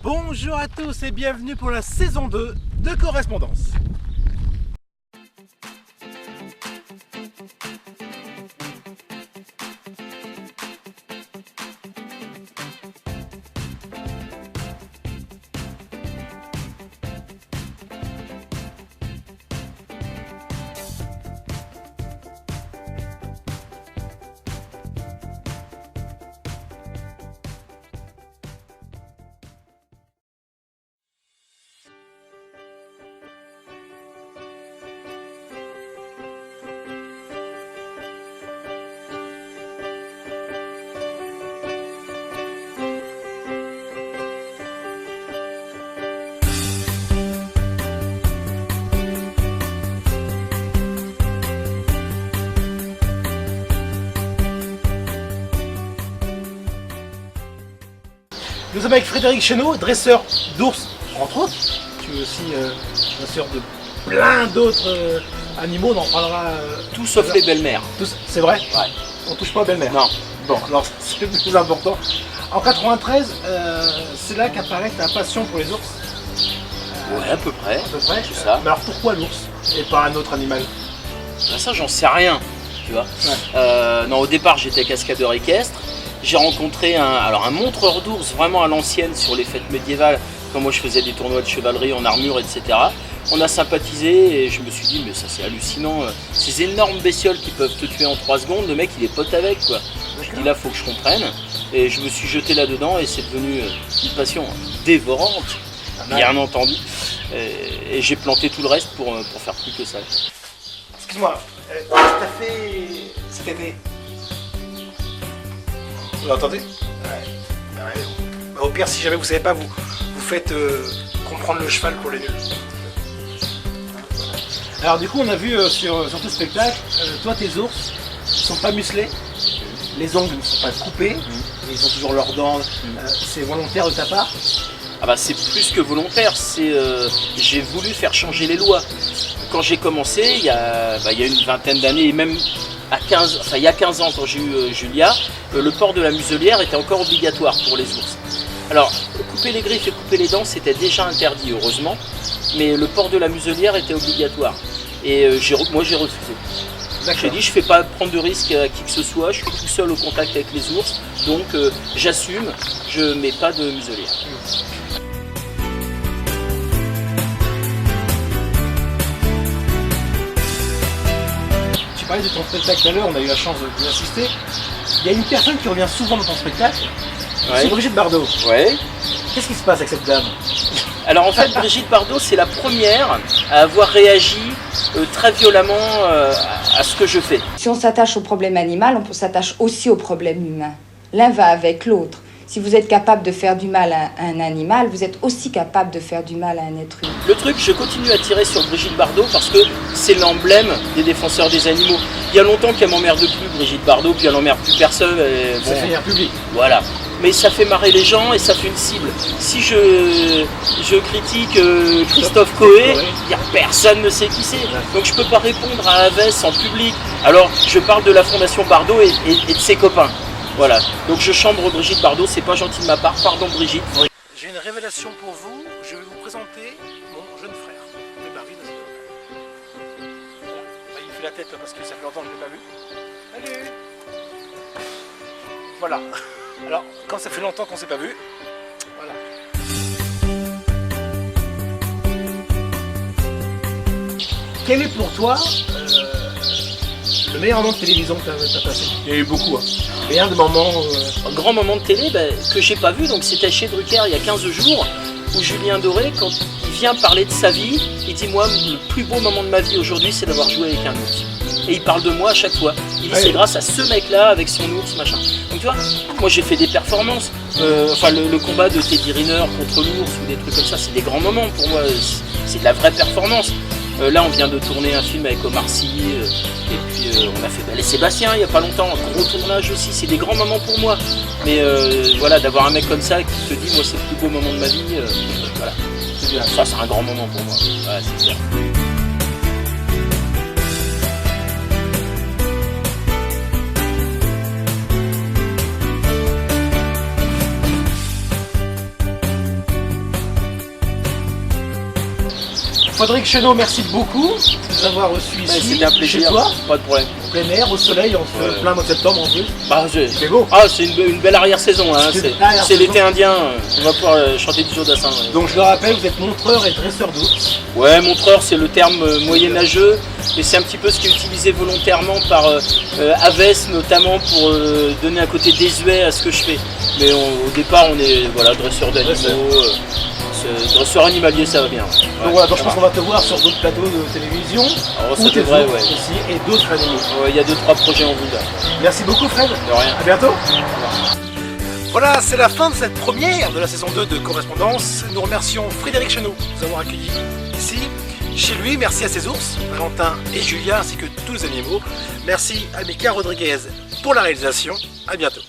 Bonjour à tous et bienvenue pour la saison 2 de Correspondance. Nous sommes avec Frédéric Chenot, dresseur d'ours, entre autres. Tu es aussi dresseur de plein d'autres animaux, on en parlera. Tout sauf les belles-mères. C'est vrai? Ouais. On touche pas aux belles-mères? Non. Bon, alors c'est le plus important. En 93, c'est là qu'apparaît ta passion pour les ours. Ouais, à peu près. À peu près. C'est ça. Mais alors pourquoi l'ours et pas un autre animal? Ben ça, j'en sais rien, tu vois. Ouais. Non, au départ, j'étais cascadeur équestre. J'ai rencontré un montreur d'ours vraiment à l'ancienne sur les fêtes médiévales, quand moi je faisais des tournois de chevalerie en armure, etc. On a sympathisé et je me suis dit, mais ça c'est hallucinant, ces énormes bestioles qui peuvent te tuer en 3 secondes, le mec il est pote avec quoi. Je dis là, faut que je comprenne. Et je me suis jeté là-dedans et c'est devenu une passion dévorante, bien entendu. Et j'ai planté tout le reste pour faire plus que ça. Excuse-moi, qu'est-ce que t'as fait cet été? Vous l'entendez? Ouais. Au pire, si jamais vous savez pas, vous faites comprendre le cheval pour les nuls. Alors du coup, on a vu sur tout le spectacle, toi tes ours sont pas musclés, les ongles ne sont pas coupés, ils ont toujours leurs dents, c'est volontaire de ta part? Ah bah c'est plus que volontaire, j'ai voulu faire changer les lois. Quand j'ai commencé, il y a une vingtaine d'années, et même il y a 15 ans quand j'ai eu Julia, le port de la muselière était encore obligatoire pour les ours. Alors, couper les griffes et couper les dents, c'était déjà interdit, heureusement, mais le port de la muselière était obligatoire. Et moi j'ai refusé. J'ai dit, je ne fais pas prendre de risque à qui que ce soit, je suis tout seul au contact avec les ours, donc j'assume, je ne mets pas de muselière. Tu parlais de ton spectacle tout à l'heure, on a eu la chance d'y assister. Il y a une personne qui revient souvent dans ton spectacle, c'est Brigitte Bardot. Ouais. Qu'est-ce qui se passe avec cette dame? Alors en fait, Brigitte Bardot, c'est la première à avoir réagi très violemment à ce que je fais. Si on s'attache au problème animal, on s'attache aussi au problème humain. L'un va avec l'autre. Si vous êtes capable de faire du mal à un animal, vous êtes aussi capable de faire du mal à un être humain. Le truc, je continue à tirer sur Brigitte Bardot parce que c'est l'emblème des défenseurs des animaux. Il y a longtemps qu'elle m'emmerde plus, Brigitte Bardot, puis elle n'emmerde plus personne. Ça fait un public. Voilà. Mais ça fait marrer les gens et ça fait une cible. Si je critique Christophe Coé, il n'y a personne ne sait qui c'est. Donc je ne peux pas répondre à Havès en public. Alors je parle de la Fondation Bardot et de ses copains. Voilà. Donc je chambre Brigitte Bardot, c'est pas gentil de ma part. Pardon Brigitte. J'ai une révélation pour vous. Je vais vous présenter mon jeune frère. De Marie. Voilà. Il fait la tête parce que ça fait longtemps que je ne l'ai pas vu. Salut. Voilà. Alors, quand ça fait longtemps qu'on ne s'est pas vu, voilà. Quel est pour toi le meilleur moment de télévision que tu as passé? Il y a eu beaucoup. Hein. Mais un de moments... Un grand moment de télé que j'ai pas vu, donc c'était chez Drucker il y a 15 jours, où Julien Doré, quand il vient parler de sa vie, il dit moi, le plus beau moment de ma vie aujourd'hui, c'est d'avoir joué avec un ours. Et il parle de moi à chaque fois. Il dit c'est grâce à ce mec-là, avec son ours, machin. Donc tu vois, moi j'ai fait des performances, le combat de Teddy Riner contre l'ours ou des trucs comme ça, c'est des grands moments pour moi, c'est de la vraie performance. Là on vient de tourner un film avec Omar Sy, et puis on a fait les Sébastien il n'y a pas longtemps, un gros tournage aussi, c'est des grands moments pour moi. Mais voilà, d'avoir un mec comme ça qui te dit moi c'est le plus beau moment de ma vie, voilà. Ça c'est un grand moment pour moi, ouais, c'est clair. Frédéric Chenot, merci beaucoup de nous avoir reçus ici. C'était un plaisir, chez toi, pas de problème. en plein air, au soleil, en plein mois de septembre en plus. C'est beau. Ah, c'est une belle arrière-saison, hein. C'est l'été indien, on va pouvoir chanter du Jourdassin. Ouais. Donc je le rappelle, vous êtes montreur et dresseur d'ours. Ouais, montreur c'est le terme moyenâgeux, et c'est un petit peu ce qui est utilisé volontairement par Havès notamment pour donner un côté désuet à ce que je fais. Mais au départ on est dresseur d'animaux, dresseur animalier ça va bien. Ouais, donc voilà, donc je pense qu'on va te voir sur d'autres plateaux de télévision. Alors, ça devrait, aussi, et d'autres animaux. Il y a 2-3 projets en vue là. Merci beaucoup Fred. De rien. À bientôt. Voilà, c'est la fin de cette première de la saison 2 de Correspondance. Nous remercions Frédéric Chenot de nous avoir accueillis ici, chez lui. Merci à ses ours, Valentin et Julia, ainsi que tous les animaux. Merci à Mika Rodriguez pour la réalisation. À bientôt.